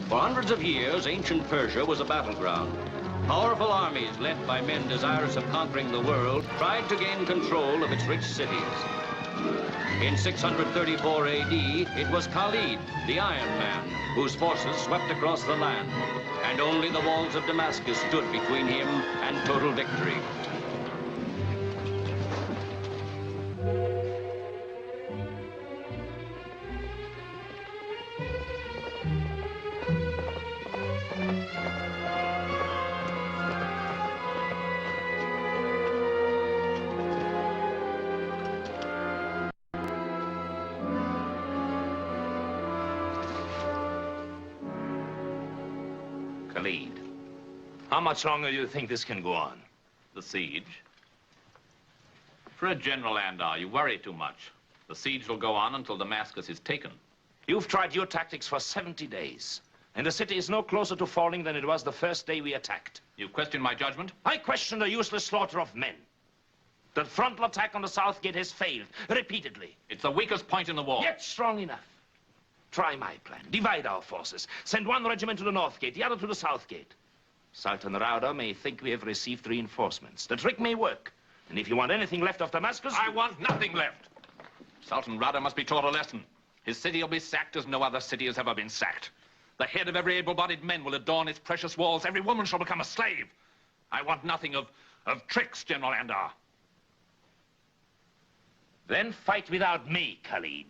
For hundreds of years, ancient Persia was a battleground. Powerful armies, led by men desirous of conquering the world, tried to gain control of its rich cities. In 634 AD, it was Khalid, the Iron Man, whose forces swept across the land, and only the walls of Damascus stood between him and total victory. Khalid, how much longer do you think this can go on? The siege? Fred, General Andar, you worry too much. The siege will go on until Damascus is taken. You've tried your tactics for 70 days, and the city is no closer to falling than it was the first day we attacked. You question my judgment? I question the useless slaughter of men. The frontal attack on the south gate has failed, repeatedly. It's the weakest point in the war. Yet strong enough. Try my plan. Divide our forces. Send one regiment to the north gate, the other to the south gate. Sultan Rauda may think we have received reinforcements. The trick may work. And if you want anything left of Damascus... I want nothing left. Sultan Rauda must be taught a lesson. His city will be sacked as no other city has ever been sacked. The head of every able-bodied man will adorn its precious walls. Every woman shall become a slave. I want nothing of tricks, General Andar. Then fight without me, Khalid.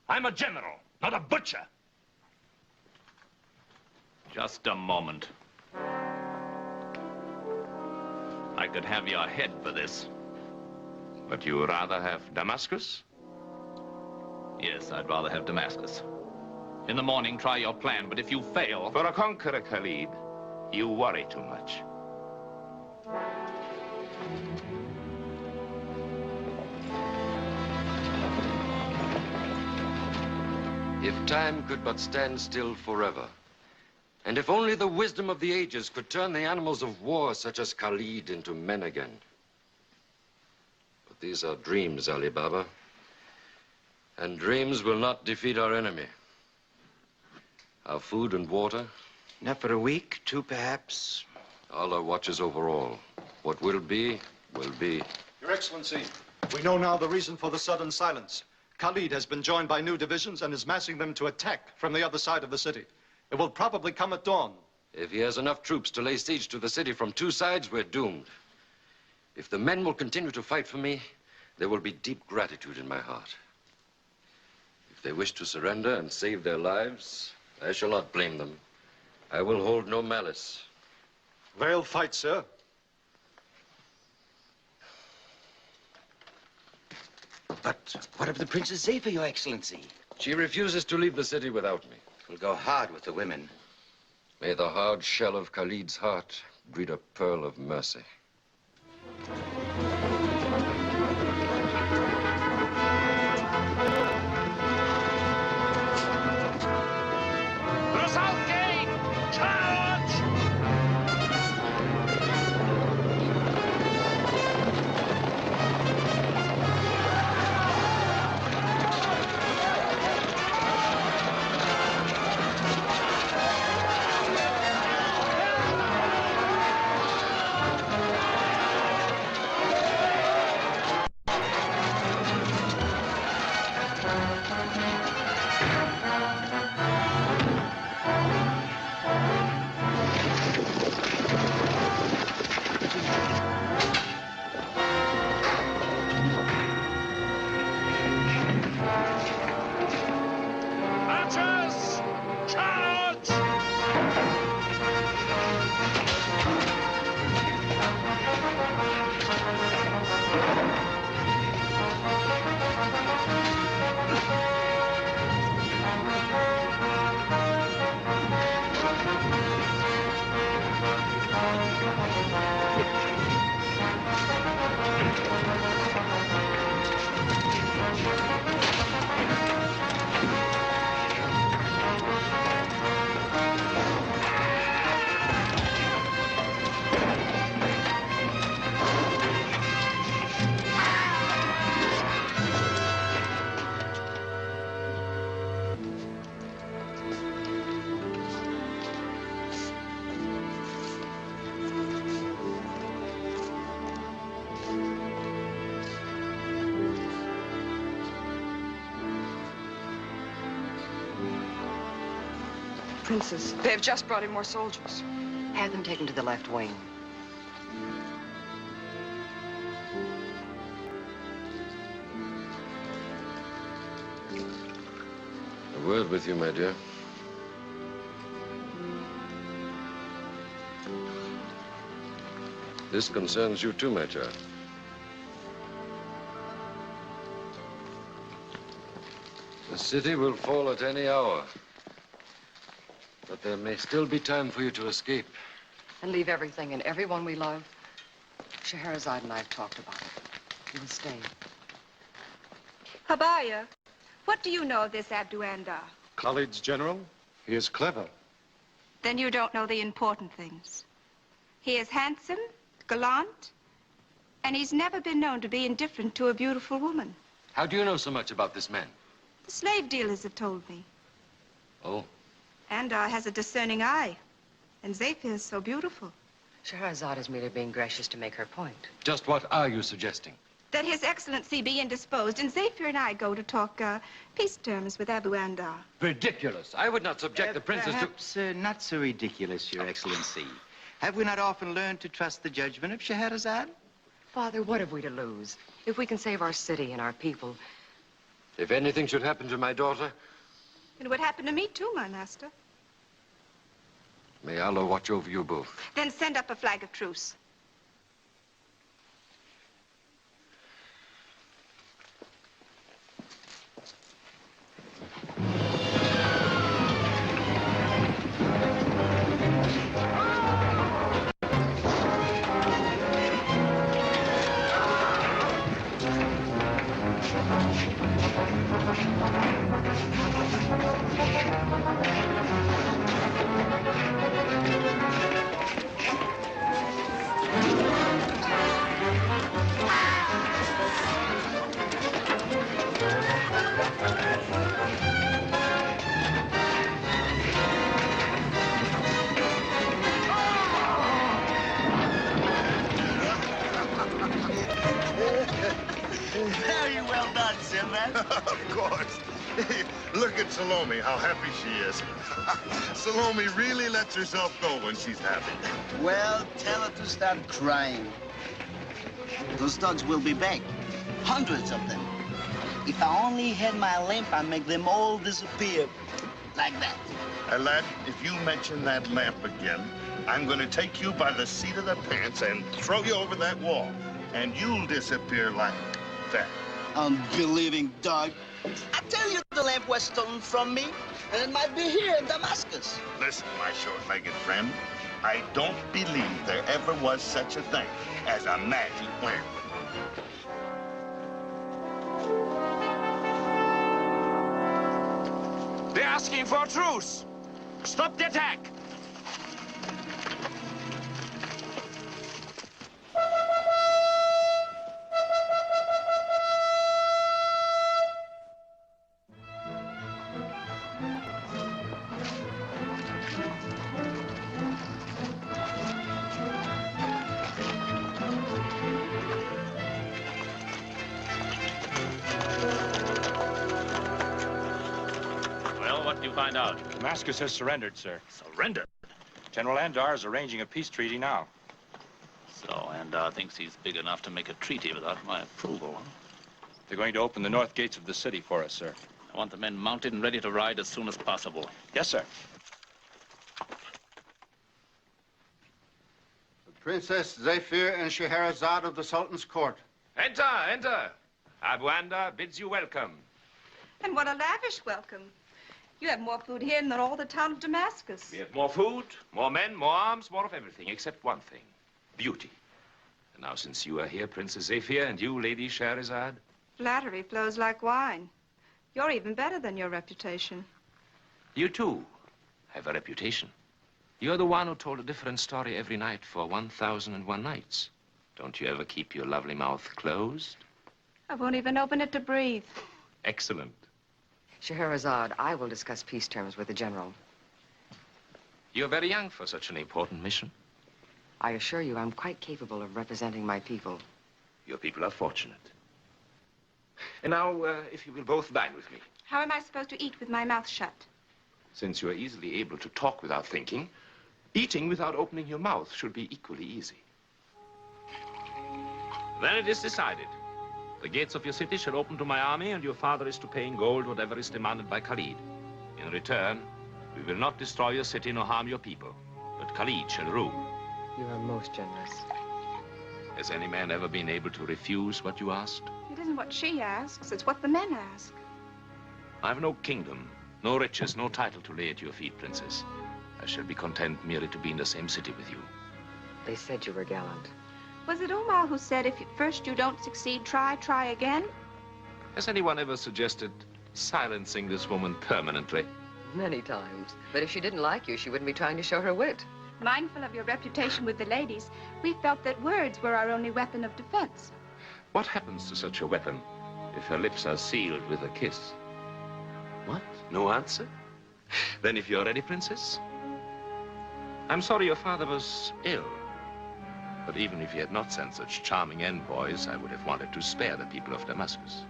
I'm a general, not a butcher. Just a moment. I could have your head for this. But you rather have Damascus? Yes, I'd rather have Damascus. In the morning, try your plan, but if you fail... For a conqueror, Khalid, you worry too much. If time could but stand still forever, and if only the wisdom of the ages could turn the animals of war such as Khalid into men again. But these are dreams, Ali Baba, and dreams will not defeat our enemy. Our food and water. Enough for a week, two perhaps. Allah watches over all. What will be, will be. Your Excellency, we know now the reason for the sudden silence. Khalid has been joined by new divisions and is massing them to attack from the other side of the city. It will probably come at dawn. If he has enough troops to lay siege to the city from two sides, we're doomed. If the men will continue to fight for me, there will be deep gratitude in my heart. If they wish to surrender and save their lives, I shall not blame them. I will hold no malice. They'll fight, sir. But what of the Princess Zephyr, Your Excellency? She refuses to leave the city without me. We'll go hard with the women. May the hard shell of Khalid's heart breed a pearl of mercy. The south gate! Charge! Princess, they've just brought in more soldiers. Have them taken to the left wing. A word with you, my dear. This concerns you too, my child. The city will fall at any hour. But there may still be time for you to escape. And leave everything and everyone we love. Scheherazade and I have talked about it. You will stay. Habaya, what do you know of this Abduandar? Khalid's general. He is clever. Then you don't know the important things. He is handsome, gallant, and he's never been known to be indifferent to a beautiful woman. How do you know so much about this man? The slave dealers have told me. Oh. Andar has a discerning eye, and Zephyr is so beautiful. Scheherazade is merely being gracious to make her point. Just what are you suggesting? That His Excellency be indisposed, and Zephyr and I go to talk peace terms with Abu Andar. Ridiculous. I would not subject the princess perhaps, not so ridiculous, Your Excellency. Have we not often learned to trust the judgment of Scheherazade? Father, what have we to lose? If we can save our city and our people. If anything should happen to my daughter, It would happen to me too, my master. may Allah watch over you both. Then send up a flag of truce. Very well done, Sinbad. Of course. Look at Salome, how happy she is. Salome really lets herself go when she's happy. Well, tell her to start crying. Those thugs will be back. Hundreds of them. If I only had my lamp, I'd make them all disappear. Like that. And lad, if you mention that lamp again, I'm going to take you by the seat of the pants and throw you over that wall. And you'll disappear like that. Unbelieving dog. I tell you the lamp was stolen from me, and it might be here in Damascus. Listen, my short-legged friend, I don't believe there ever was such a thing as a magic lamp. They're asking for a truce. Stop the attack. Find out. Damascus has surrendered, sir. Surrendered? General Andar is arranging a peace treaty now. So Andar thinks he's big enough to make a treaty without my approval, huh? They're going to open the north gates of the city for us, sir. I want the men mounted and ready to ride as soon as possible. Yes, sir. The Princess Zephyr and Scheherazade of the Sultan's court. Enter, enter. Abu Andar bids you welcome. And what a lavish welcome. You have more food here than all the town of Damascus. We have more food, more men, more arms, more of everything, except one thing, beauty. And now, since you are here, Princess Zephyr, and you, Lady Scheherazade. Flattery flows like wine. You're even better than your reputation. You, too, have a reputation. You're the one who told a different story every night for 1,001 nights. Don't you ever keep your lovely mouth closed? I won't even open it to breathe. Excellent. Scheherazade, I will discuss peace terms with the general. You're very young for such an important mission. I assure you I'm quite capable of representing my people. Your people are fortunate. And now, if you will both dine with me. How am I supposed to eat with my mouth shut? Since you are easily able to talk without thinking, eating without opening your mouth should be equally easy. Then it is decided. The gates of your city shall open to my army, and your father is to pay in gold whatever is demanded by Khalid. In return, we will not destroy your city nor harm your people, but Khalid shall rule. You are most generous. Has any man ever been able to refuse what you asked? It isn't what she asks, it's what the men ask. I have no kingdom, no riches, no title to lay at your feet, Princess. I shall be content merely to be in the same city with you. They said you were gallant. Was it Omar who said, if at first you don't succeed, try again? Has anyone ever suggested silencing this woman permanently? Many times. But if she didn't like you, she wouldn't be trying to show her wit. Mindful of your reputation with the ladies, we felt that words were our only weapon of defense. What happens to such a weapon if her lips are sealed with a kiss? What? No answer? Then if you're ready, Princess? I'm sorry your father was ill. But even if he had not sent such charming envoys, I would have wanted to spare the people of Damascus.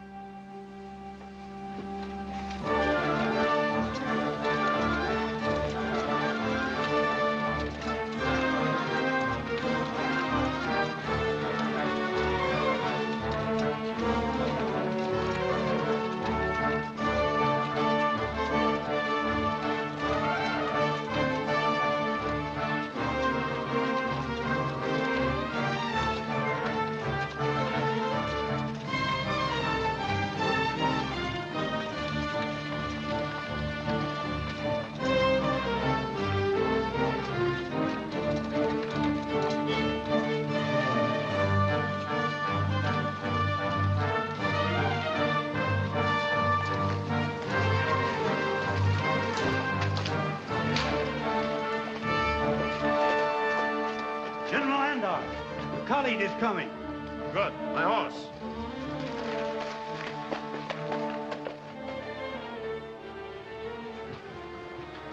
Khalid is coming. Good. My horse.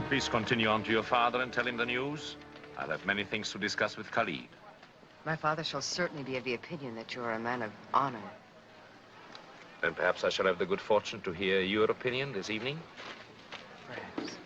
Please continue on to your father and tell him the news. I'll have many things to discuss with Khalid. My father shall certainly be of the opinion that you are a man of honor. Then perhaps I shall have the good fortune to hear your opinion this evening. Perhaps.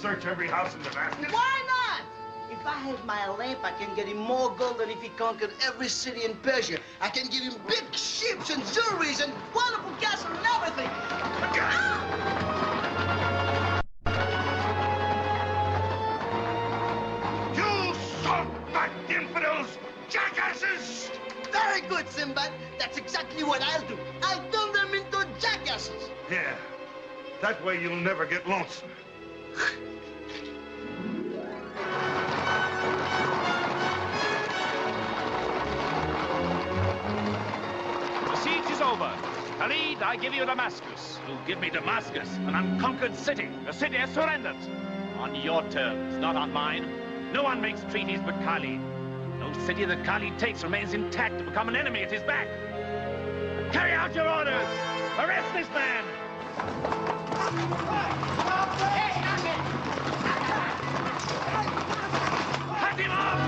Search every house in Damascus? Why not? If I had my lamp, I can get him more gold than if he conquered every city in Persia. I can give him big ships and jewelries and wonderful castles and everything. You salt-backed infidels! Jackasses! Very good, Sinbad. That's exactly what I'll do. I'll turn them into jackasses. Yeah. That way you'll never get lonesome. The siege is over. Khalid, I give you Damascus. You give me Damascus, an unconquered city. The city has surrendered. On your terms, not on mine. No one makes treaties but Khalid. No city that Khalid takes remains intact to become an enemy at his back. Carry out your orders! Arrest this man! Cut him off!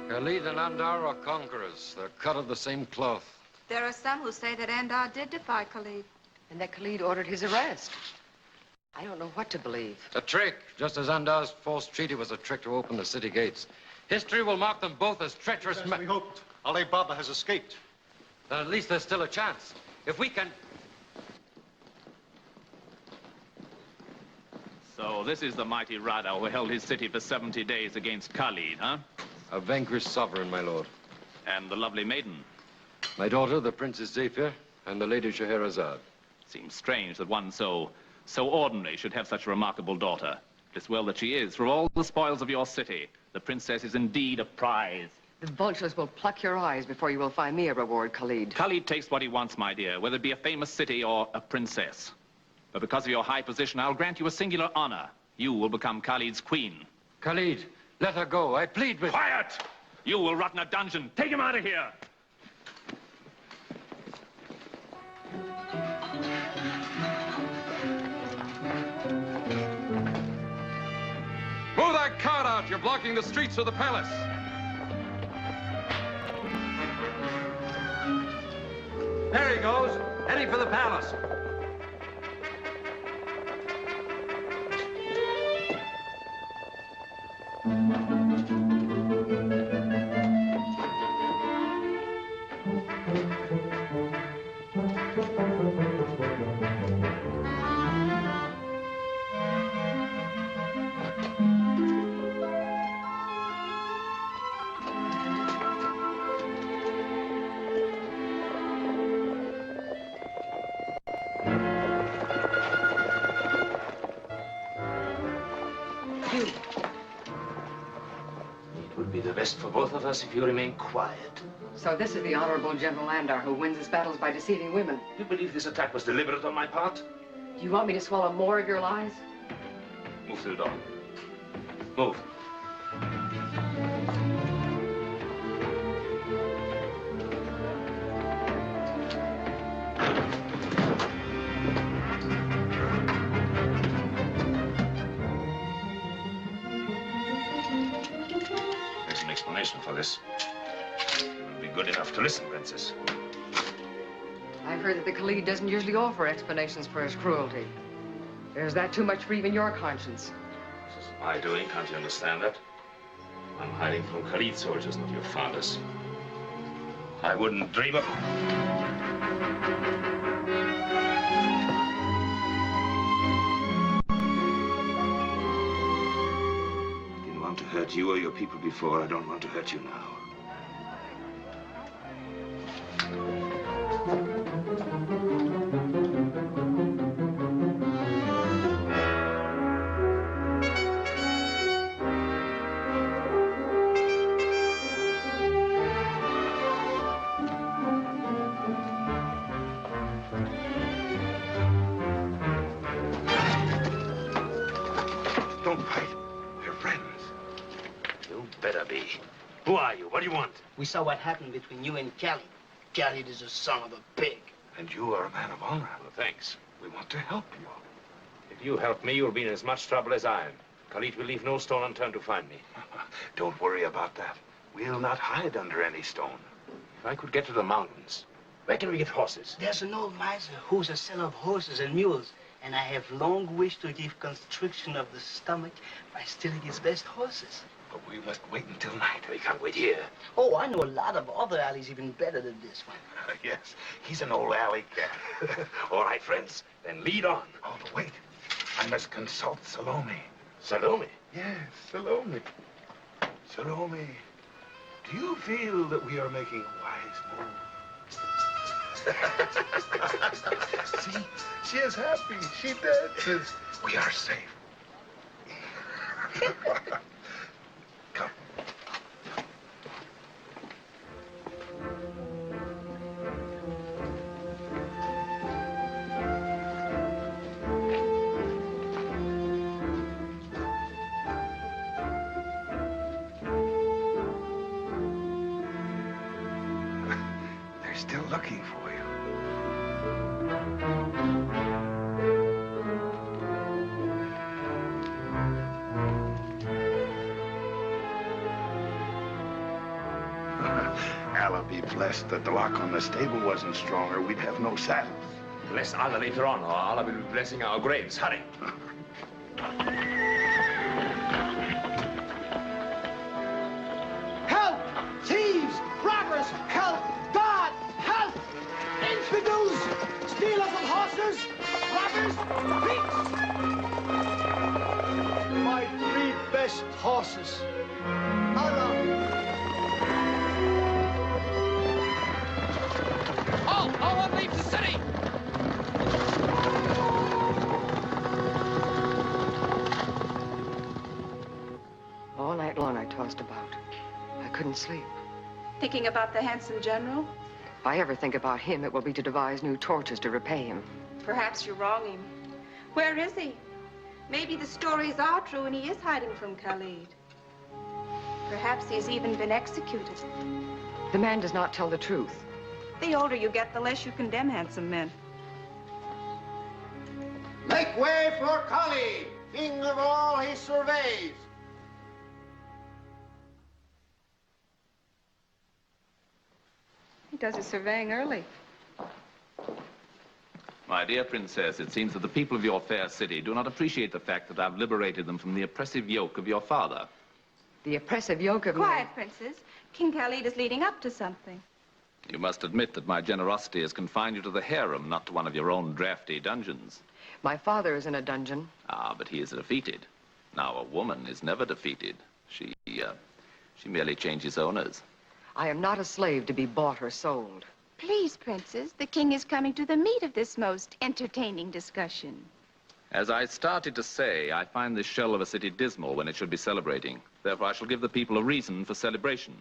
Khalid and Andar are conquerors. They're cut of the same cloth. There are some who say that Andar did defy Khalid. And that Khalid ordered his arrest. I don't know what to believe. A trick, just as Andar's forced treaty was a trick to open the city gates. History will mark them both as treacherous men. We hoped. Ali Baba has escaped. Then at least there's still a chance. If we can... So this is the mighty Rada who held his city for 70 days against Khalid, huh? A vanquished sovereign, my lord. And the lovely maiden. My daughter, the Princess Zephyr, and the Lady Scheherazade. Seems strange that one so ordinary should have such a remarkable daughter. It's well that she is. For all the spoils of your city, the princess is indeed a prize. The vultures will pluck your eyes before you will find me a reward, Khalid. Khalid takes what he wants, my dear, whether it be a famous city or a princess. But because of your high position, I'll grant you a singular honor. You will become Khalid's queen. Khalid, let her go. I plead with... Quiet! You will rot in a dungeon. Take him out of here! Move that cart out! You're blocking the streets of the palace! There he goes, heading for the palace. For both of us if you remain quiet. So this is the Honorable General Andar who wins his battles by deceiving women. You believe this attack was deliberate on my part? Do you want me to swallow more of your lies? Move through the door. Move. For this. You will be good enough to listen, Princess. I've heard that the Khalid doesn't usually offer explanations for his cruelty. Is that too much for even your conscience? This is my doing, can't you understand that? I'm hiding from Khalid soldiers, not your father's. I wouldn't dream of... To hurt you or your people before, I don't want to hurt you now. Don't fight. We're friends. You better be. Who are you? What do you want? We saw what happened between you and Khalid. Khalid is a son of a pig. And you are a man of honor. Well, thanks. We want to help you. If you help me, you'll be in as much trouble as I am. Khalid will leave no stone unturned to find me. Don't worry about that. We'll not hide under any stone. If I could get to the mountains, where can we get horses? There's an old miser who's a seller of horses and mules. And I have long wished to give constriction of the stomach by stealing his best horses. But we must wait until night. We can't wait here. Oh, I know a lot of other alleys even better than this one. Yes, he's an old alley cat. All right, friends, then lead on. Oh, but wait. I must consult Salome. Salome? Yes, Salome. Salome, do you feel that we are making a wise move? See? She is happy. She dances. We are safe. Come. They're still looking for you. Allah be blessed that the lock on the stable wasn't stronger. We'd have no saddles. Bless Allah later on, or Allah will be blessing our graves. Hurry. Help! Thieves! Robbers! Help! God! Help! Infidels! Stealers of horses! Robbers! Thieves! My 3 best horses. Allah! Halt! No one leaves the city! All night long I tossed about. I couldn't sleep. Thinking about the handsome general? If I ever think about him, it will be to devise new tortures to repay him. Perhaps you're wronging him. Where is he? Maybe the stories are true and he is hiding from Khalid. Perhaps he's even been executed. The man does not tell the truth. The older you get, the less you condemn handsome men. Make way for Khalid, king of all he surveys. He does his surveying early. My dear princess, it seems that the people of your fair city do not appreciate the fact that I've liberated them from the oppressive yoke of your father. The oppressive yoke of Quiet, Princess. King Khalid is leading up to something. You must admit that my generosity has confined you to the harem, not to one of your own drafty dungeons. My father is in a dungeon. Ah, but he is defeated. Now, a woman is never defeated. She merely changes owners. I am not a slave to be bought or sold. Please, Princess, the king is coming to the meat of this most entertaining discussion. As I started to say, I find this shell of a city dismal when it should be celebrating. Therefore, I shall give the people a reason for celebration.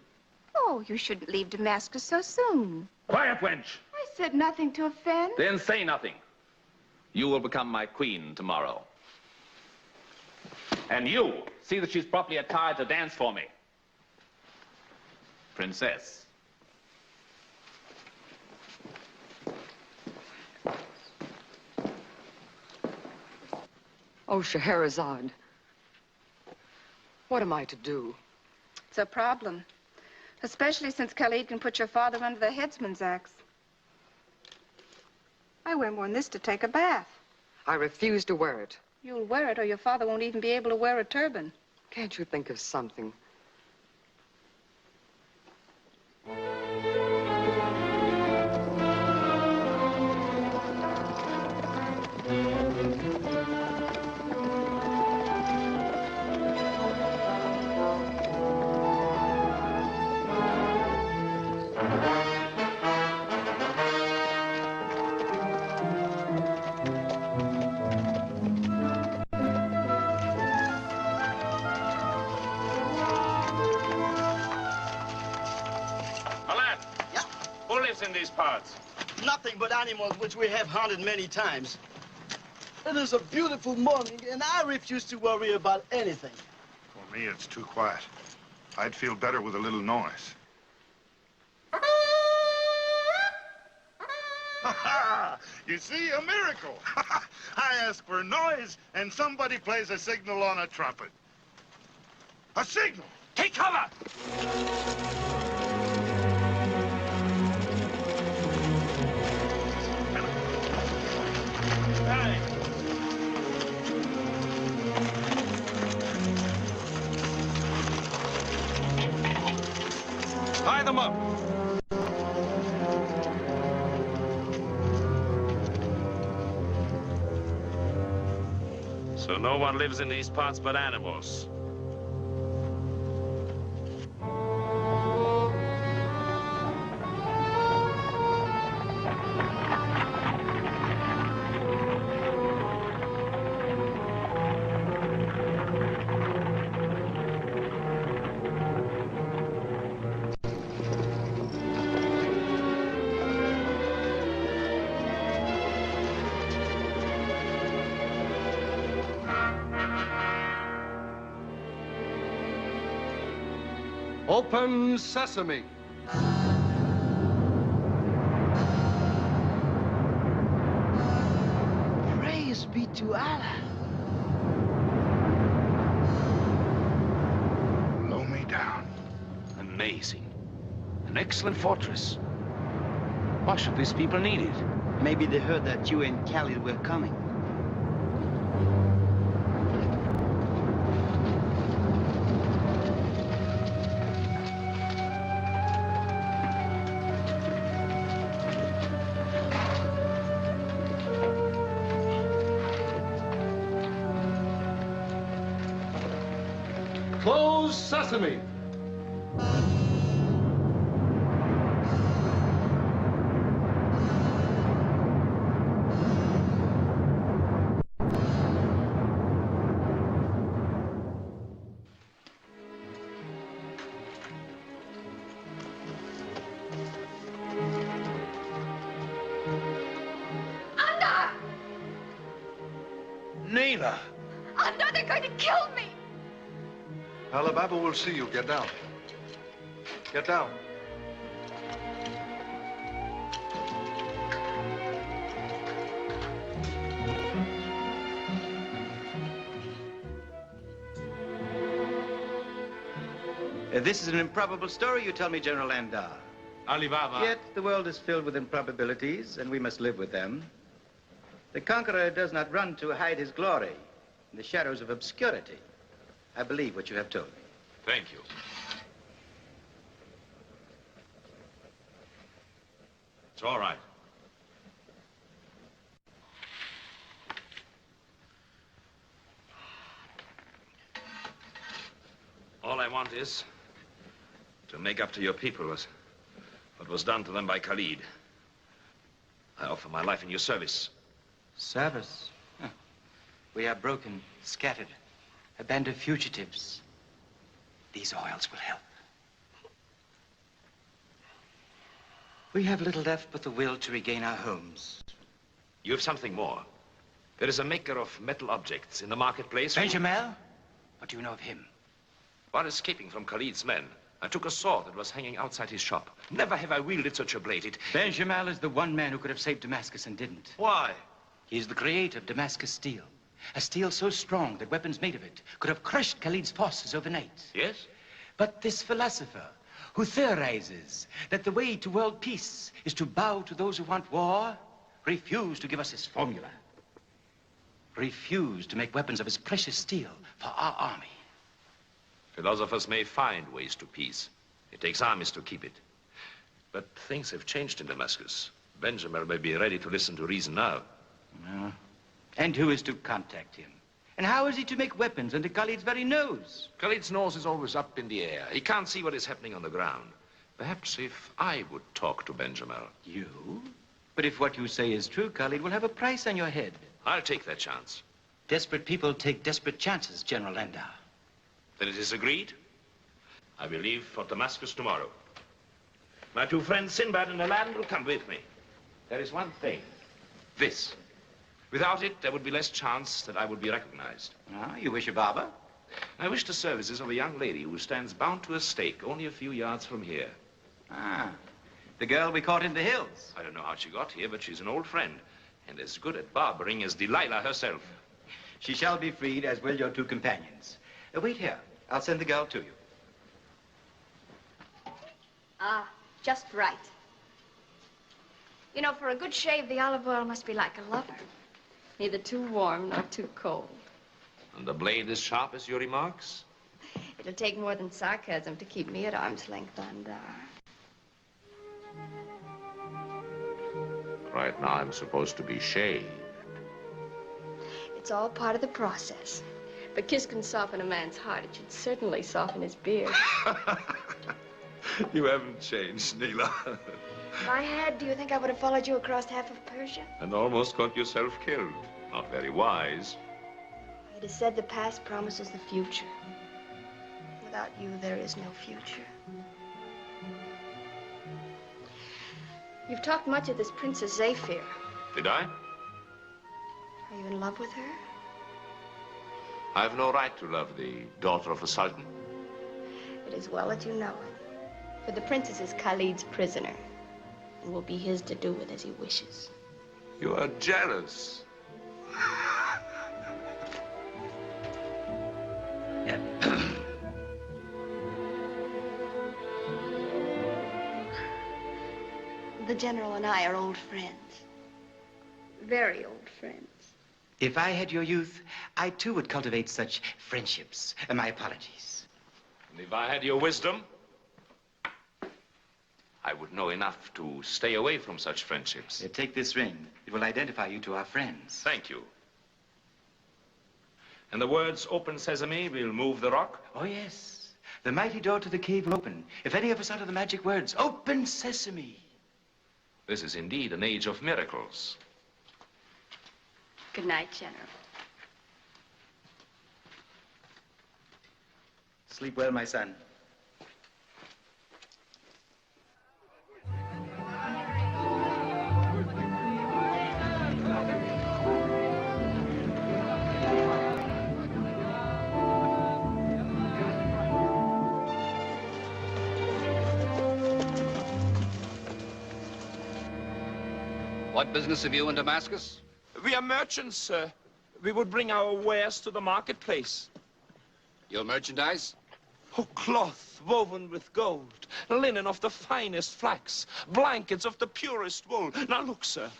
Oh, you shouldn't leave Damascus so soon. Quiet, wench! I said nothing to offend. Then say nothing. You will become my queen tomorrow. And you, see that she's properly attired to dance for me. Princess. Oh, Scheherazade. What am I to do? It's a problem. Especially since Khalid can put your father under the headsman's axe. I wear more than this to take a bath. I refuse to wear it. You'll wear it or your father won't even be able to wear a turban. Can't you think of something? In these parts? Nothing but animals which we have hunted many times. It is a beautiful morning, and I refuse to worry about anything. For me, it's too quiet. I'd feel better with a little noise. You see, a miracle. I ask for noise, and somebody plays a signal on a trumpet. A signal! Take cover! Tie them up. So no one lives in these parts but animals. Open sesame. Praise be to Allah. Blow me down. Amazing. An excellent fortress. Why should these people need it? Maybe they heard that you and Khalid were coming. Close sesame. Leila! Oh, no, they're going to kill me! Ali Baba will see you. Get down. Get down. This is an improbable story you tell me, General Landar. Ali Baba. Yet the world is filled with improbabilities, and we must live with them. The conqueror does not run to hide his glory in the shadows of obscurity. I believe what you have told me. Thank you. It's all right. All I want is to make up to your people what was done to them by Khalid. I offer my life in your service. Service? Huh. We are broken, scattered, a band of fugitives. These oils will help. We have little left but the will to regain our homes. You have something more. There is a maker of metal objects in the marketplace. Benjamin? What do you know of him? While escaping from Khalid's men, I took a sword that was hanging outside his shop. Never have I wielded such a blade. Benjamin is the one man who could have saved Damascus and didn't. Why? He is the creator of Damascus steel. A steel so strong that weapons made of it could have crushed Khalid's forces overnight. Yes? But this philosopher who theorizes that the way to world peace is to bow to those who want war, refused to give us his formula. Refused to make weapons of his precious steel for our army. Philosophers may find ways to peace. It takes armies to keep it. But things have changed in Damascus. Benjamin may be ready to listen to reason now. And who is to contact him? And how is he to make weapons under Khalid's very nose? Khalid's nose is always up in the air. He can't see what is happening on the ground. Perhaps if I would talk to Benjamin. You? But if what you say is true, Khalid will have a price on your head. I'll take that chance. Desperate people take desperate chances, General Landau. Then it is agreed. I will leave for Damascus tomorrow. My two friends, Sinbad and Aladdin, will come with me. There is one thing. This. Without it, there would be less chance that I would be recognized. Ah, you wish a barber? I wish the services of a young lady who stands bound to a stake only a few yards from here. Ah, the girl we caught in the hills. I don't know how she got here, but she's an old friend and as good at barbering as Delilah herself. She shall be freed, as will your two companions. Wait here. I'll send the girl to you. Ah, just right. You know, for a good shave, the olive oil must be like a lover. Neither too warm nor too cold. And the blade as sharp as your remarks? It'll take more than sarcasm to keep me at arm's length, Landar. Right now, I'm supposed to be shaved. It's all part of the process. If a kiss can soften a man's heart, it should certainly soften his beard. You haven't changed, Neela. If I had, do you think I would have followed you across half of Persia? And almost got yourself killed. Not very wise. It is said the past promises the future. Without you, there is no future. You've talked much of this Princess Zephyr. Did I? Are you in love with her? I have no right to love the daughter of a sultan. It is well that you know it. For the princess is Khalid's prisoner and will be his to do with as he wishes. You are jealous. The general and I are old friends. Very old friends. If I had your youth, I too would cultivate such friendships. My apologies. And if I had your wisdom, I would know enough to stay away from such friendships. Take this ring. It will identify you to our friends. Thank you. And the words "Open Sesame" will move the rock? Oh, yes. The mighty door to the cave will open if any of us utter the magic words, "Open Sesame." This is indeed an age of miracles. Good night, General. Sleep well, my son. What business have you in Damascus? We are merchants, sir. We would bring our wares to the marketplace. Your merchandise? Oh, cloth woven with gold, linen of the finest flax, blankets of the purest wool. Now look, sir,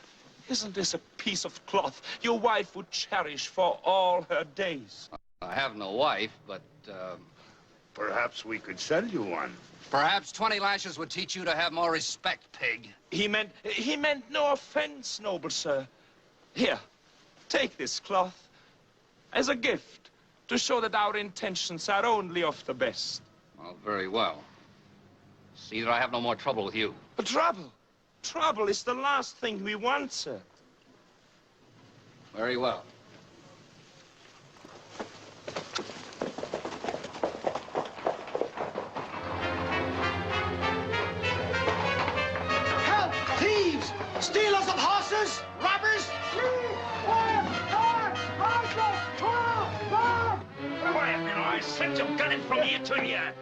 isn't this a piece of cloth your wife would cherish for all her days? I have no wife, but, Perhaps we could sell you one. perhaps 20 lashes would teach you to have more respect, pig. He meant no offense, noble sir. Here, take this cloth as a gift to show that our intentions are only of the best. Well, very well. See that I have no more trouble with you. But trouble? Trouble is the last thing we want, sir. Very well. Help! Thieves! Stealers of horses! Robbers! Quiet, you know, I sent you gunning from here to here.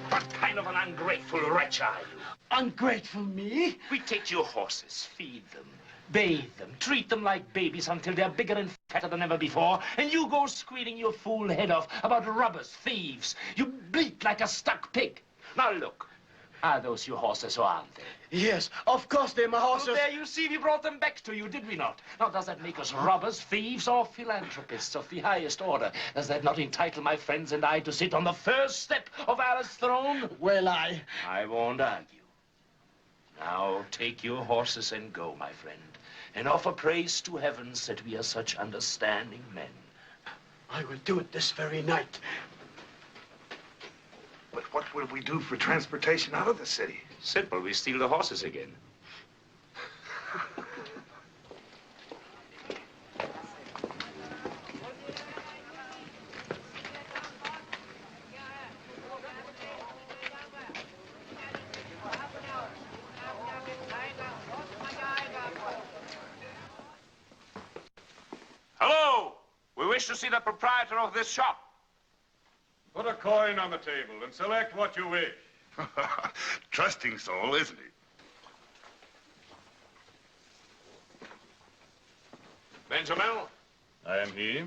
What kind of an ungrateful wretch are you? Ungrateful me? We take your horses, feed them, bathe them, treat them like babies until they're bigger and fatter than ever before, and you go squealing your fool head off about robbers, thieves. You bleat like a stuck pig. Now look, are those your horses or aren't they? Yes, of course they're my horses. Well, there you see, we brought them back to you, did we not? Now, does that make us robbers, thieves, or philanthropists of the highest order? Does that not entitle my friends and I to sit on the first step of Allah's throne? Well, I won't argue. Now, take your horses and go, my friend, and offer praise to heavens that we are such understanding men. I will do it this very night. But what will we do for transportation out of the city? Simple, we steal the horses again. Hello! We wish to see the proprietor of this shop. Put a coin on the table and select what you wish. Trusting soul, isn't he? Benjamin? I am he.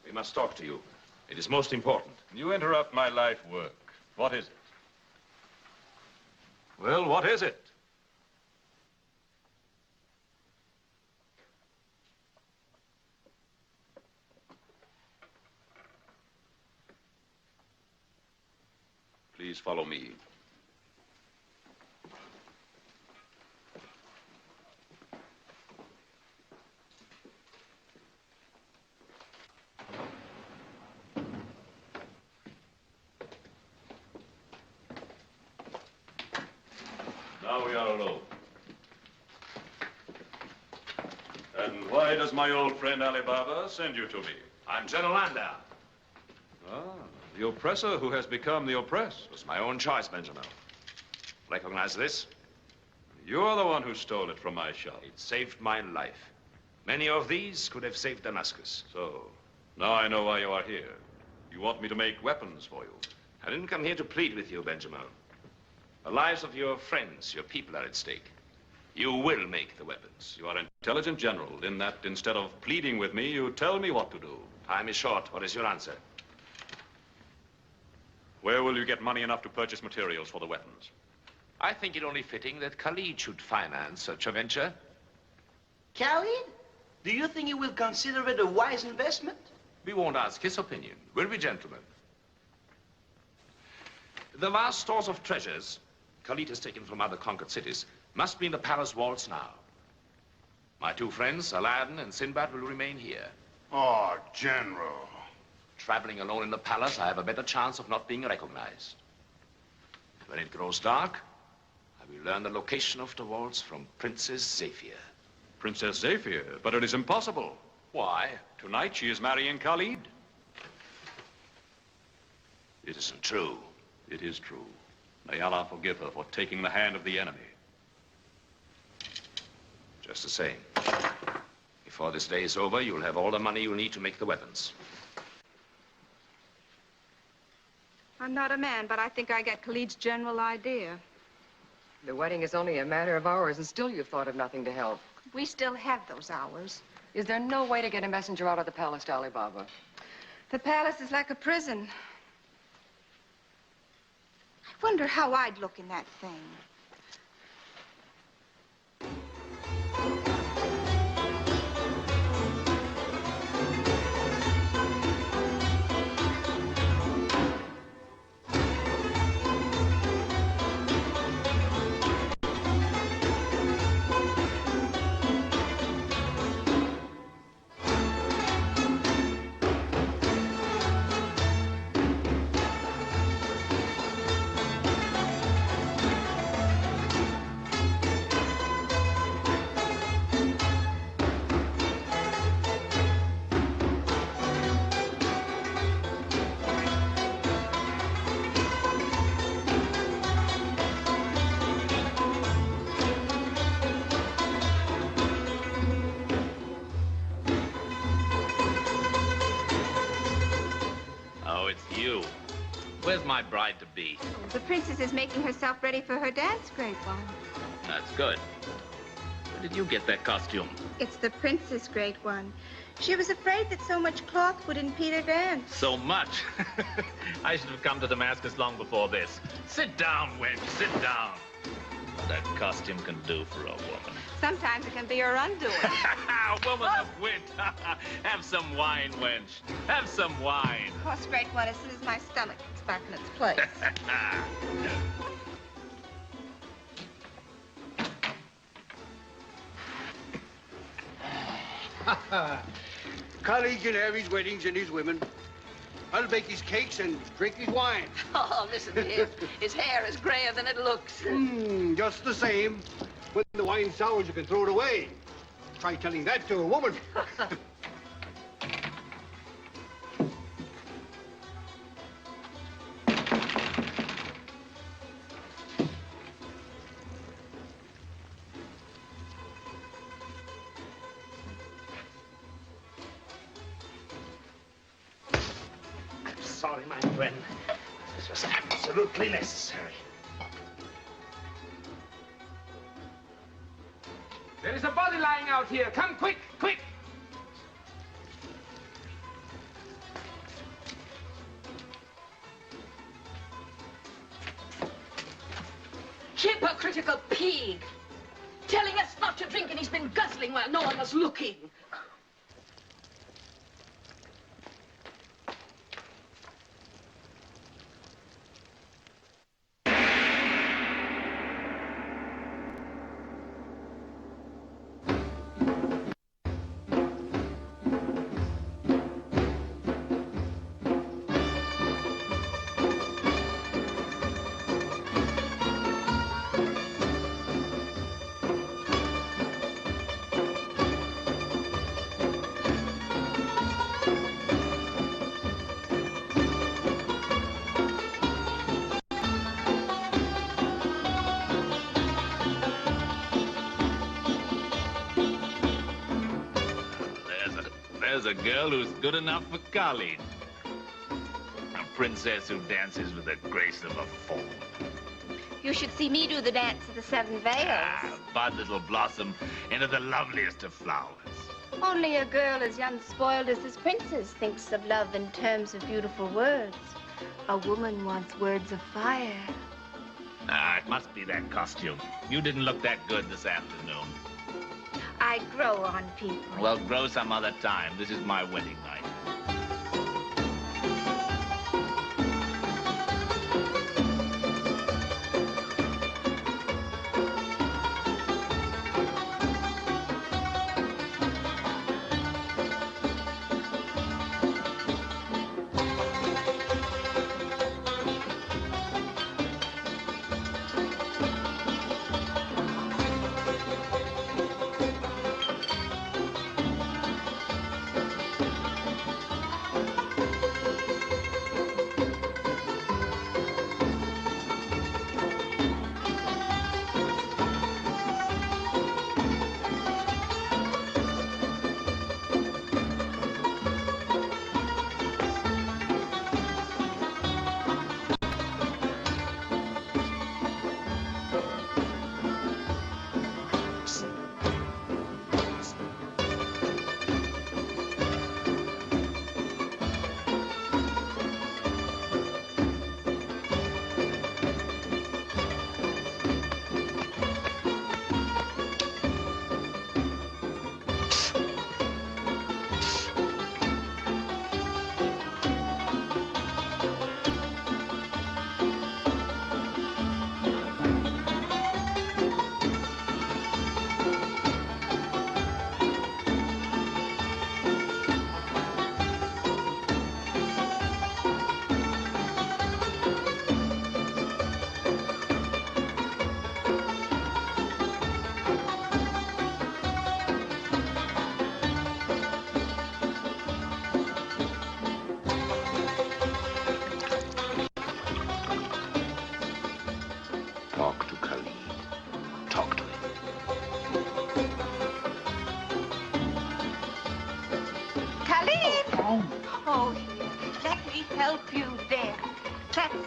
We must talk to you. It is most important. You interrupt my life work. What is it? Well, what is it? Please follow me. Now we are alone. And why does my old friend Ali Baba send you to me? I'm General Landa. Ah, the oppressor who has become the oppressed. It was my own choice, Benjamin. Recognize this? You're the one who stole it from my shop. It saved my life. Many of these could have saved Damascus. So, now I know why you are here. You want me to make weapons for you. I didn't come here to plead with you, Benjamin. The lives of your friends, your people are at stake. You will make the weapons. You are intelligent, General, in that instead of pleading with me, you tell me what to do. Time is short. What is your answer? Where will you get money enough to purchase materials for the weapons? I think it only fitting that Khalid should finance such a venture. Khalid? Do you think he will consider it a wise investment? We won't ask his opinion, will we, gentlemen? The vast stores of treasures Khalid has taken from other conquered cities must be in the palace vaults now. My two friends, Aladdin and Sinbad, will remain here. Oh, General. Traveling alone in the palace, I have a better chance of not being recognized. When it grows dark, I will learn the location of the vaults from Princess Zephyr. Princess Zephyr? But it is impossible. Why? Tonight she is marrying Khalid. It isn't true. It is true. May Allah forgive her for taking the hand of the enemy. Just the same. Before this day is over, you'll have all the money you'll need to make the weapons. I'm not a man, but I think I get Khalid's general idea. The wedding is only a matter of hours, and still you've thought of nothing to help. We still have those hours. Is there no way to get a messenger out of the palace to Alibaba? The palace is like a prison. I wonder how I'd look in that thing. Where's my bride-to-be? The princess is making herself ready for her dance, Great One. That's good. Where did you get that costume? It's the princess, Great One. She was afraid that so much cloth would impede her dance. So much? I should have come to Damascus long before this. Sit down, wench, sit down. What that costume can do for a woman. Sometimes it can be her undoing. Woman of wit. Have some wine, wench. Have some wine. Of course, Great One, as soon as my stomach gets back in its place. Khalid can have his weddings and his women. I'll bake his cakes and drink his wine. Oh, listen to him. His hair is grayer than it looks. Just the same. When the wine sours, you can throw it away. Try telling that to a woman. Sorry, my friend. This was absolutely necessary. There is a body lying out here. Come quick, quick! Hypocritical pig. Telling us not to drink and he's been guzzling while no one was looking. There's a girl who's good enough for Khalid. princess who dances with the grace of a fawn. You should see me do the dance of the seven veils. Bud little blossom into the loveliest of flowers. Only a girl as unspoiled as this princess thinks of love in terms of beautiful words. A woman wants words of fire. It must be that costume. You didn't look that good this afternoon. I grow on people. Well, grow some other time. This is my wedding night.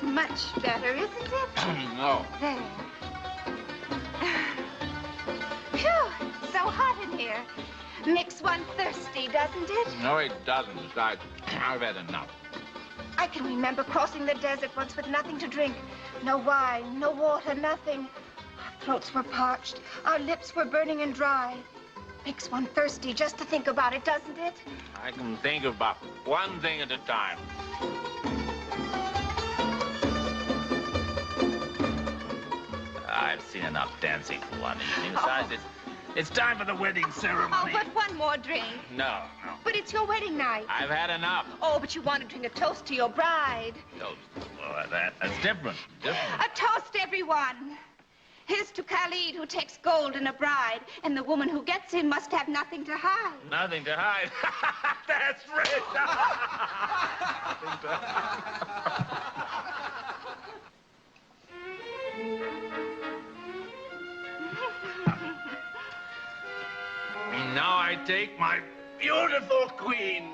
Much better, isn't it? No. There. Phew, so hot in here. Makes one thirsty, doesn't it? No, it doesn't. Besides, I've had enough. I can remember crossing the desert once with nothing to drink. No wine, no water, nothing. Our throats were parched. Our lips were burning and dry. Makes one thirsty just to think about it, doesn't it? I can think about one thing at a time. I've seen enough dancing for one evening. Besides, it's time for the wedding ceremony. Oh, but one more drink. No. But it's your wedding night. I've had enough. Oh, but you want to drink a toast to your bride. Toast? Oh, that's different. A toast, everyone. Here's to Khalid, who takes gold in a bride, and the woman who gets him must have nothing to hide. Nothing to hide? That's rich. Now I take my beautiful queen.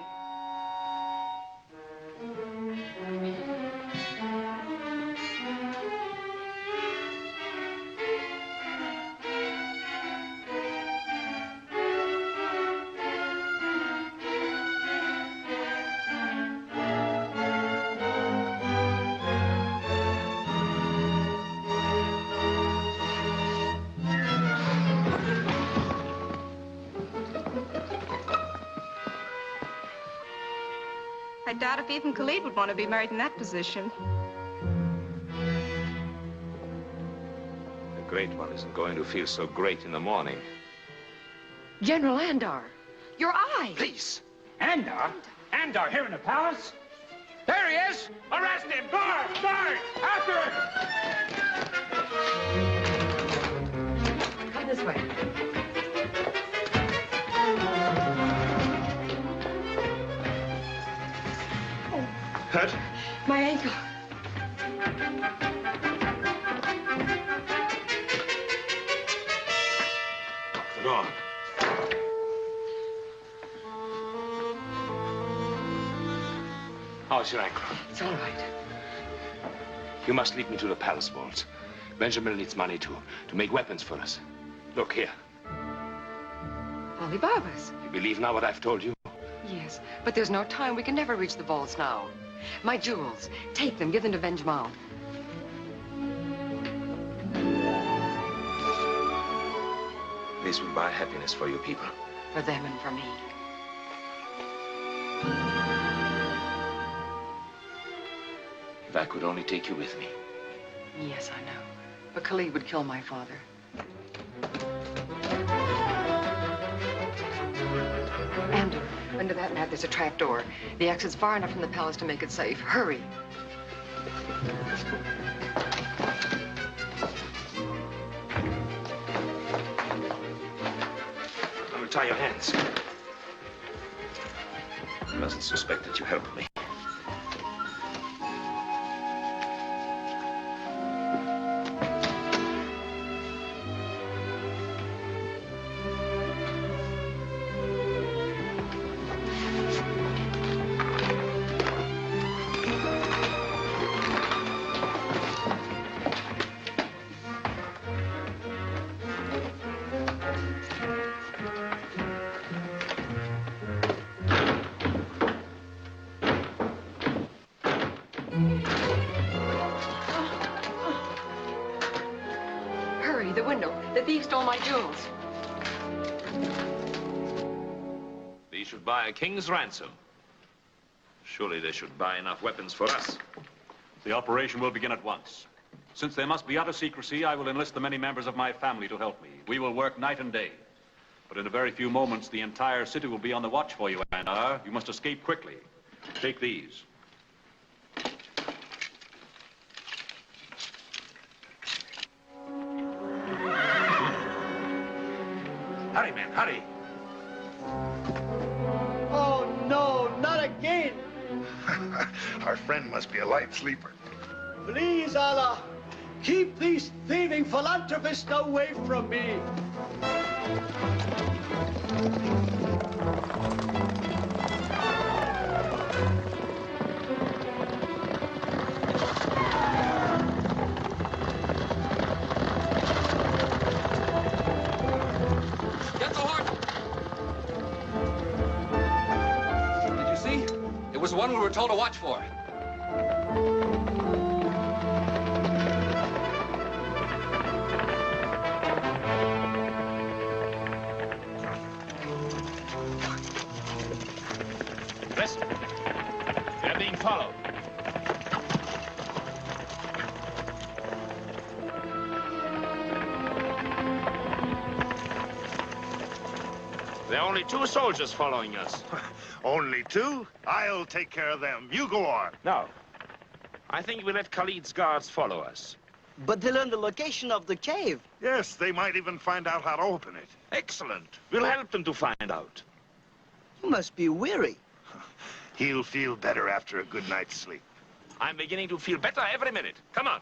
I doubt if even Khalid would want to be married in that position. The great one isn't going to feel so great in the morning. General Andar, your eye. Please. Andar? Andar here in the palace? There he is! Arrest him! Guard! Guard! After him! Come this way. Hurt? My ankle. Sit on. How's your ankle? It's all right. You must lead me to the palace walls. Benjamin needs money to make weapons for us. Look here. Ali Baba's. You believe now what I've told you? Yes, but there's no time. We can never reach the vaults now. My jewels. Take them. Give them to Benjamin. This will buy happiness for your people. For them and for me. If I could only take you with me. Yes, I know. But Khalid would kill my father. And under that mat, there's a trap door. The exit's far enough from the palace to make it safe. Hurry. I will tie your hands. You mustn't suspect that you helped me. Hurry, the window. The thief stole my jewels. They should buy a king's ransom. Surely they should buy enough weapons for us. The operation will begin at once. Since they must be utter secrecy, I will enlist the many members of my family to help me. We will work night and day. But in a very few moments, the entire city will be on the watch for you, and you must escape quickly. Take these. Hurry, men, hurry. Oh, no, not again. Our friend must be a light sleeper. Please, Allah, keep these thieving philanthropists away from me. Get the horse! Did you see? It was the one we were told to watch for. Listen. They're being followed. There are only 2 soldiers following us. Only 2? I'll take care of them. You go on. No. I think we let Khalid's guards follow us. But they learn the location of the cave. Yes, they might even find out how to open it. Excellent. We'll help them to find out. You must be weary. He'll feel better after a good night's sleep. I'm beginning to feel better every minute. Come on.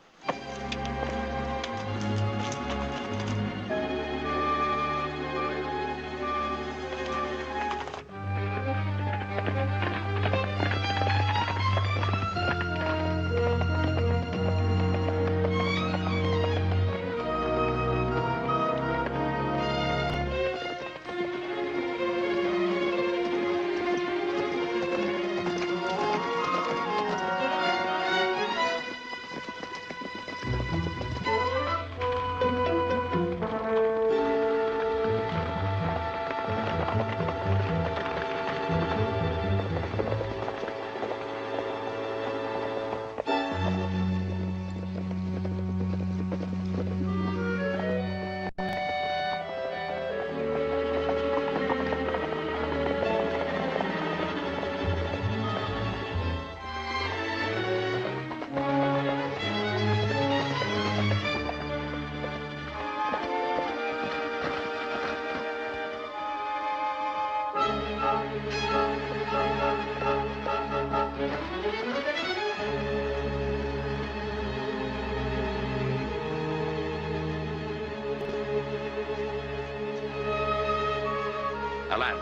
Alan,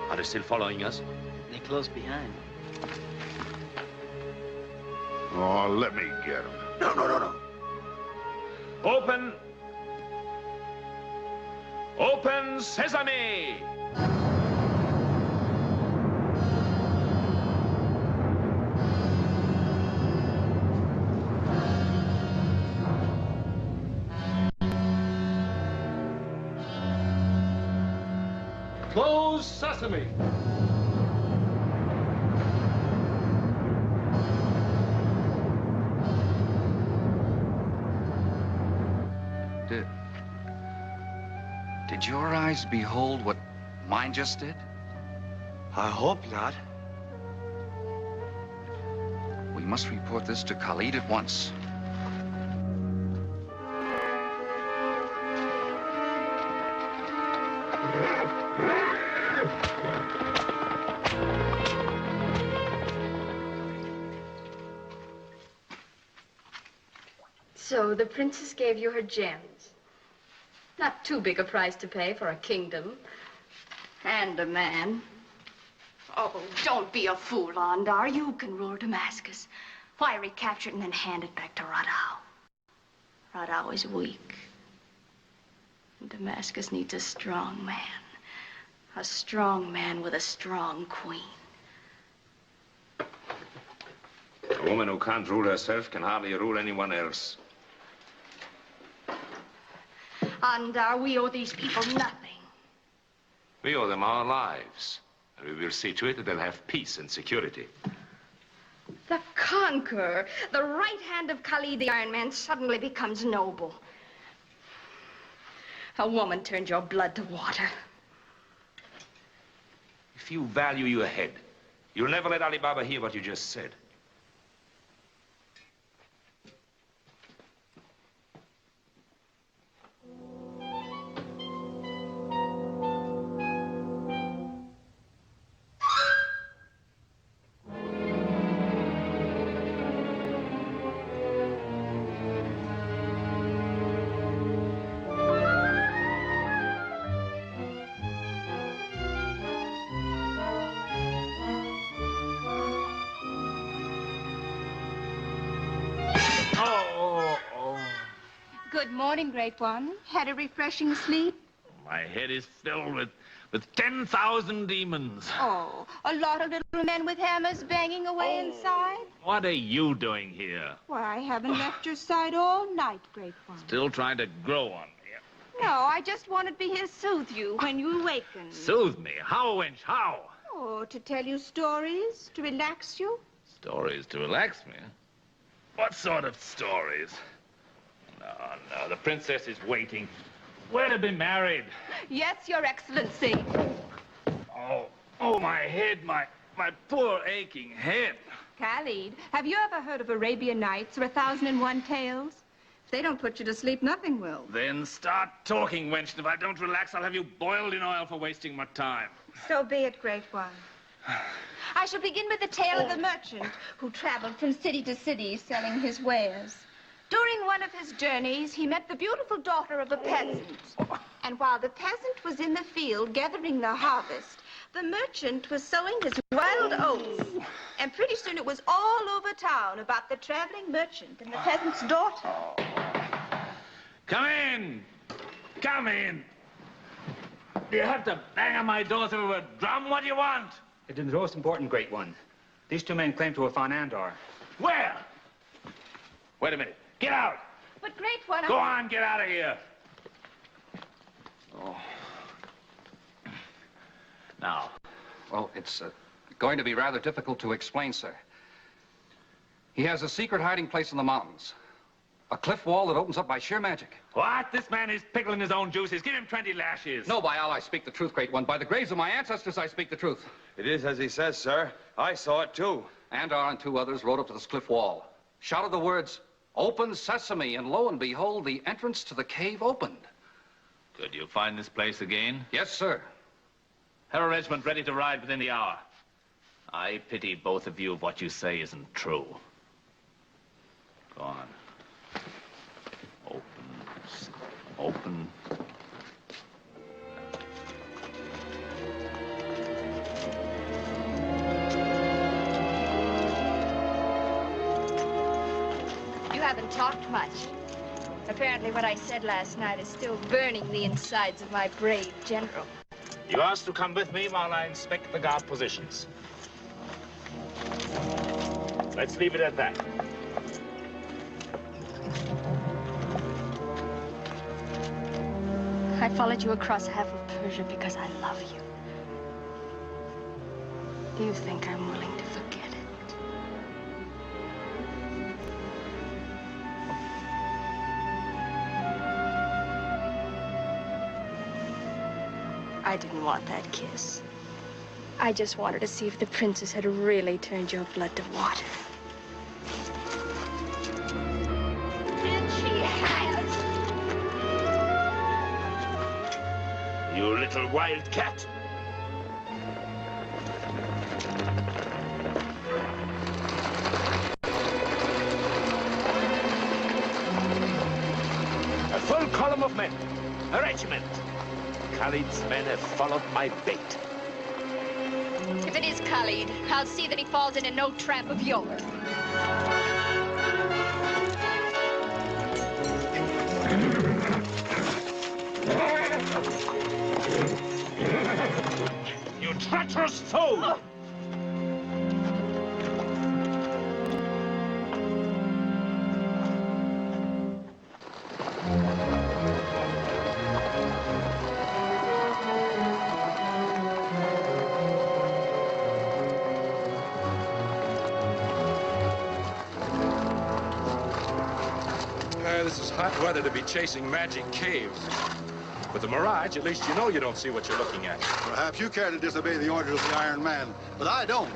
are they still following us? They're close behind. Oh, let me get him. No. Open. Open sesame! Close sesame. Did your eyes behold what mine just did? I hope not. We must report this to Khalid at once. So the princess gave you her gems. Not too big a price to pay for a kingdom and a man. Oh, don't be a fool, Andar. You can rule Damascus. Why recapture it and then hand it back to Radau? Radau is weak. And Damascus needs a strong man. A strong man with a strong queen. A woman who can't rule herself can hardly rule anyone else. Andar, we owe these people nothing. We owe them our lives. And we will see to it that they'll have peace and security. The conqueror, the right hand of Khalid the Iron Man, suddenly becomes noble. A woman turned your blood to water. If you value your head, you'll never let Ali Baba hear what you just said. Good morning, Great One. Had a refreshing sleep? My head is filled with 10,000 demons. Oh, a lot of little men with hammers banging away inside? What are you doing here? Why, I haven't left your side all night, Great One. Still trying to grow on me. No, I just wanted to be here to soothe you when you awaken. Soothe me? How, wench, how? Oh, to tell you stories, to relax you. Stories to relax me? What sort of stories? No, the princess is waiting. We're to be married. Yes, Your Excellency. Oh, my head, my poor aching head. Khalid, have you ever heard of Arabian Nights or 1001 Tales? If they don't put you to sleep, nothing will. Then start talking, wench, and if I don't relax, I'll have you boiled in oil for wasting my time. So be it, Great One. I shall begin with the tale of the merchant who traveled from city to city selling his wares. During one of his journeys, he met the beautiful daughter of a peasant. And while the peasant was in the field gathering the harvest, the merchant was sowing his wild oats. And pretty soon it was all over town about the traveling merchant and the peasant's daughter. Come in! Come in! Do you have to bang on my door through a drum? What do you want? It is the most important, Great One. These two men claim to have found Andar. Where? Wait a minute. Get out! But, Great One, Go on, get out of here. Now. Well, it's going to be rather difficult to explain, sir. He has a secret hiding place in the mountains. A cliff wall that opens up by sheer magic. What? This man is pickling his own juices. Give him 20 lashes. No, by Allah, I speak the truth, Great One. By the graves of my ancestors, I speak the truth. It is as he says, sir. I saw it, too. Andar and two others rode up to this cliff wall, shouted the words, "Open sesame," and lo and behold, the entrance to the cave opened. Could you find this place again? Yes, sir. Have a regiment ready to ride within the hour. I pity both of you if what you say isn't true. Go on. Open. haven't talked much. Apparently what I said last night is still burning the insides of my brave general. You asked to come with me while I inspect the guard positions. Let's leave it at that. I followed you across half of Persia because I love you. Do you think I'm willing to forget it? I didn't want that kiss. I just wanted to see if the princess had really turned your blood to water. And she has. You little wild cat. A full column of men. A regiment. Khalid's men have followed my bait. If it is Khalid, I'll see that he falls into no trap of yours. You treacherous fool! This is hot weather to be chasing magic caves. With the mirage, at least you know you don't see what you're looking at. Perhaps you care to disobey the orders of the Iron Man, but I don't.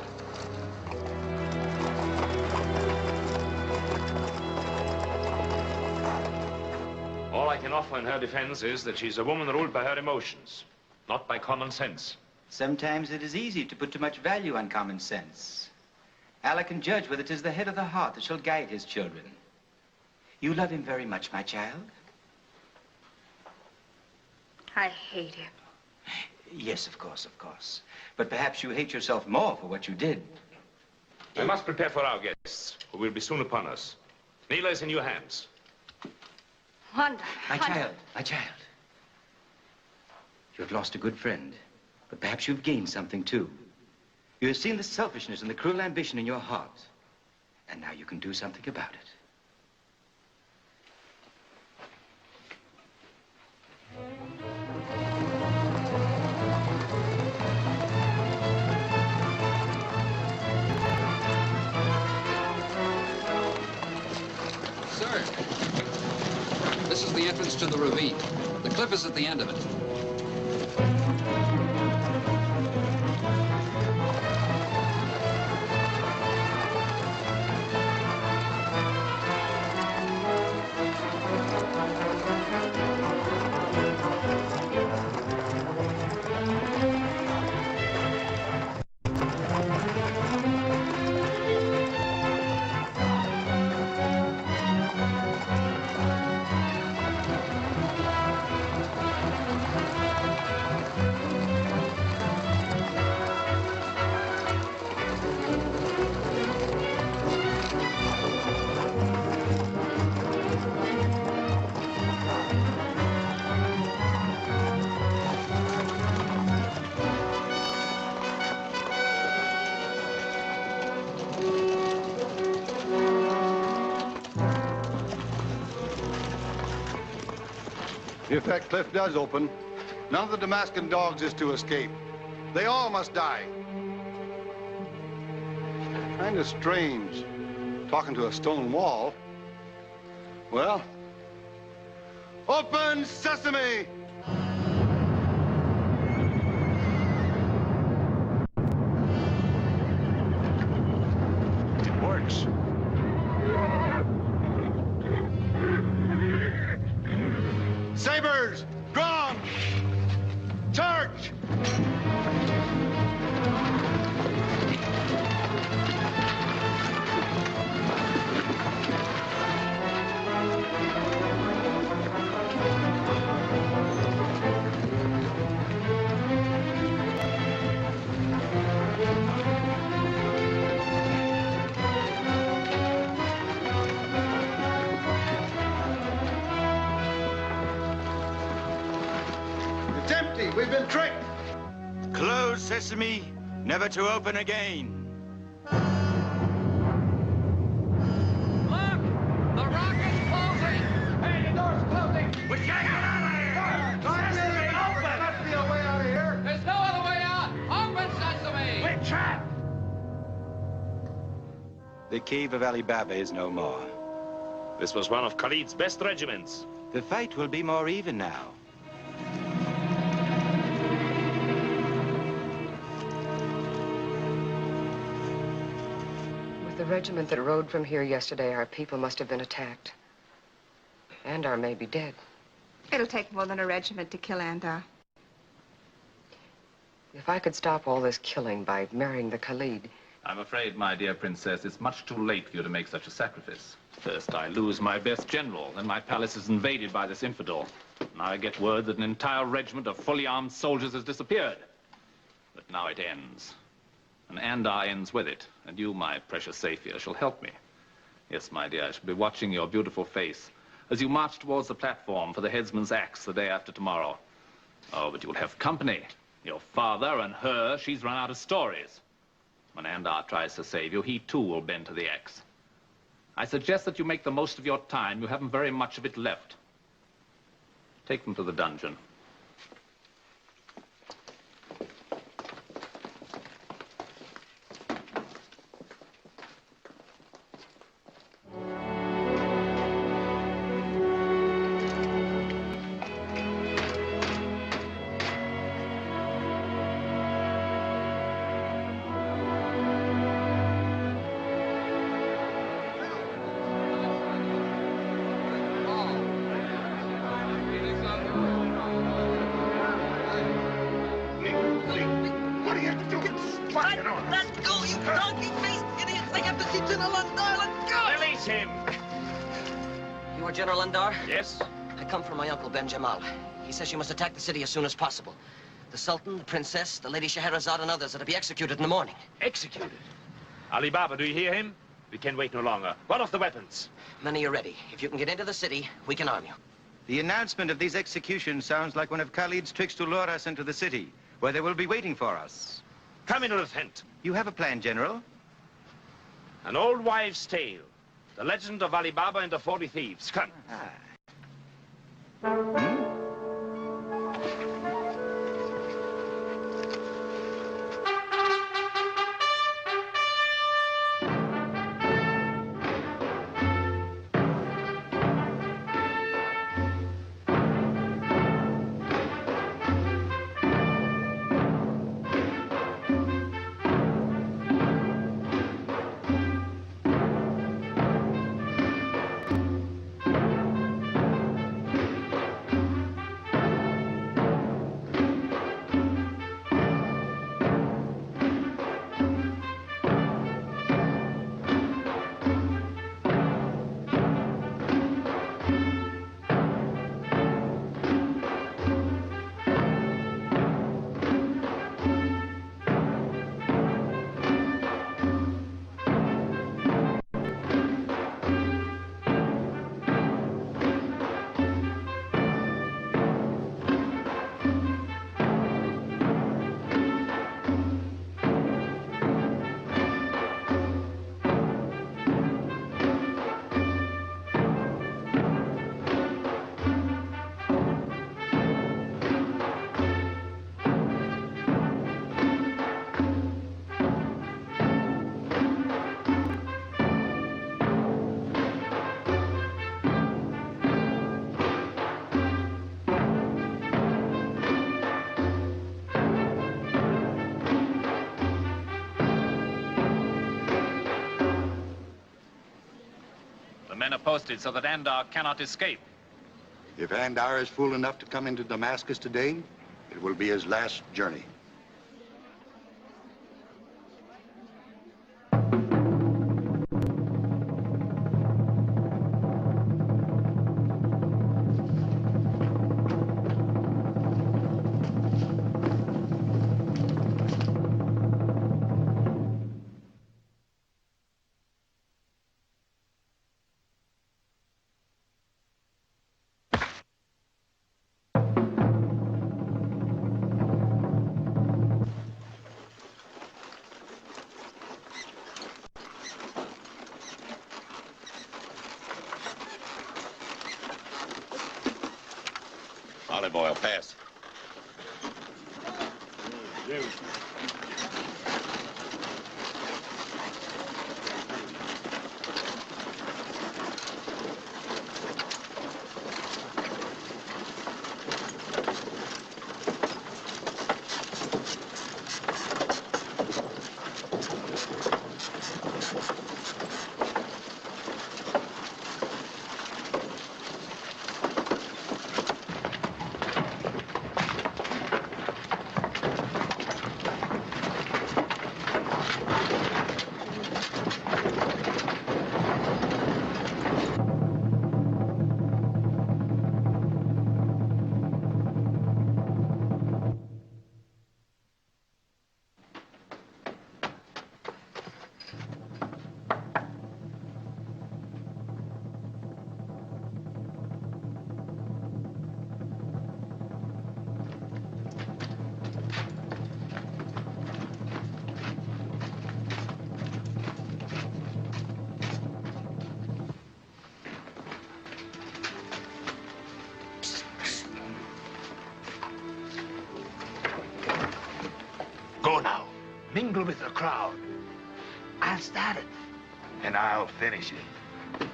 All I can offer in her defense is that she's a woman ruled by her emotions, not by common sense. Sometimes it is easy to put too much value on common sense. Allah can judge whether it is the head of the heart that shall guide his children. You love him very much, my child? I hate him. Yes, of course, of course. But perhaps you hate yourself more for what you did. I must prepare for our guests, who will be soon upon us. Neela is in your hands. Wanda. My child. You have lost a good friend, but perhaps you've gained something, too. You have seen the selfishness and the cruel ambition in your heart, and now you can do something about it. Sir, this is the entrance to the ravine. The cliff is at the end of it. If that cliff does open, none of the Damascus dogs is to escape. They all must die. Kind of strange, talking to a stone wall. Well, open sesame! It works. Sabers, drawn! Charge! We've been tricked. Close sesame, never to open again. The rocket's closing! Hey, the door's closing! We can't get out of here! Sesame, open! There must be a way out of here. There's no other way out! Open, Sesame! We're trapped! The cave of Alibaba is no more. This was one of Khalid's best regiments. The fight will be more even now. With the regiment that rode from here yesterday, our people must have been attacked. Andar may be dead. It'll take more than a regiment to kill Andar. If I could stop all this killing by marrying the Khalid... I'm afraid, my dear princess, it's much too late for you to make such a sacrifice. First, I lose my best general, then my palace is invaded by this infidel. Now I get word that an entire regiment of fully armed soldiers has disappeared. But now it ends. And Andar ends with it. And you, my precious Saphir, shall help me. Yes, my dear, I shall be watching your beautiful face as you march towards the platform for the headsman's axe the day after tomorrow. Oh, but you'll have company. Your father and her, she's run out of stories. When Andar tries to save you, he too will bend to the axe. I suggest that you make the most of your time. You haven't very much of it left. Take them to the dungeon. Yes? I come from my uncle, Ben Jamal. He says you must attack the city as soon as possible. The Sultan, the Princess, the Lady Scheherazade, and others are to be executed in the morning. Executed? Ali Baba, do you hear him? We can wait no longer. What of the weapons? Many are ready. If you can get into the city, we can arm you. The announcement of these executions sounds like one of Khalid's tricks to lure us into the city, where they will be waiting for us. Come into the tent. You have a plan, General? An old wives' tale. The legend of Ali Baba and the 40 thieves. Come. Men are posted so that Andar cannot escape. If Andar is fool enough to come into Damascus today, it will be his last journey. boy. I'll pass. Go now. Mingle with the crowd. I'll start it. And I'll finish it.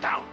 Down.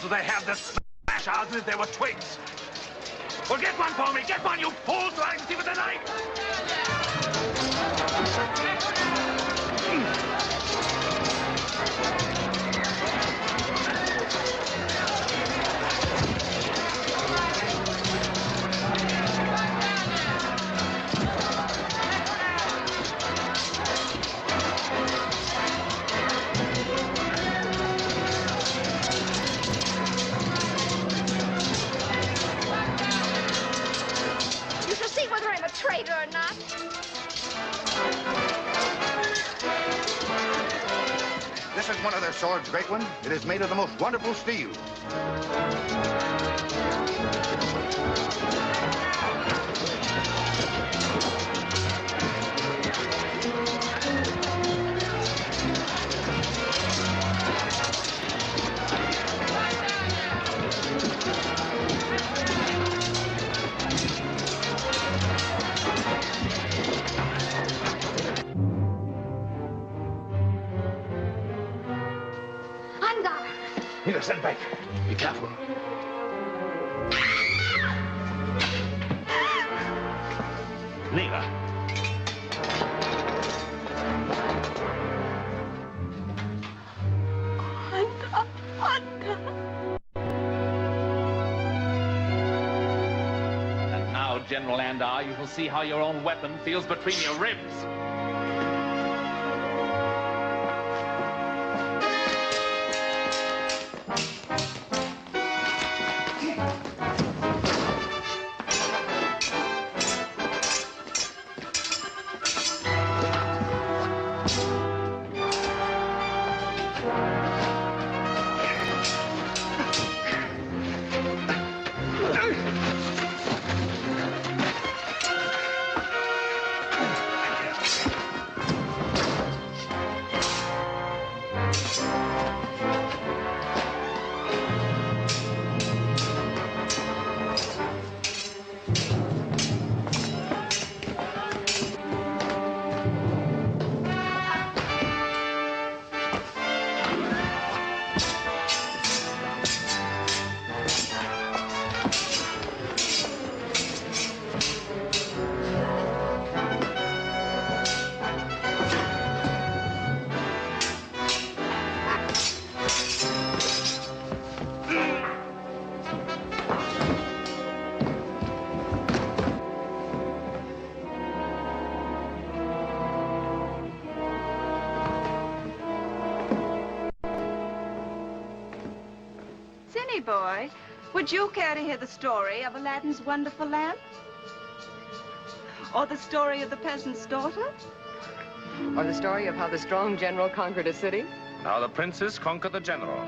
so they have to smash ours as if they were twigs. Well, get one for me. Get one, you fools, so I can see with the knife. Traitor or not. This is one of their swords, great one. It is made of the most wonderful steel. Here, stand back. Be careful. Leela. And now, General Andar, you will see how your own weapon feels between your ribs. Boy, would you care to hear the story of Aladdin's wonderful lamp? Or the story of the peasant's daughter? Or the story of how the strong general conquered a city? Now the princes conquer the general.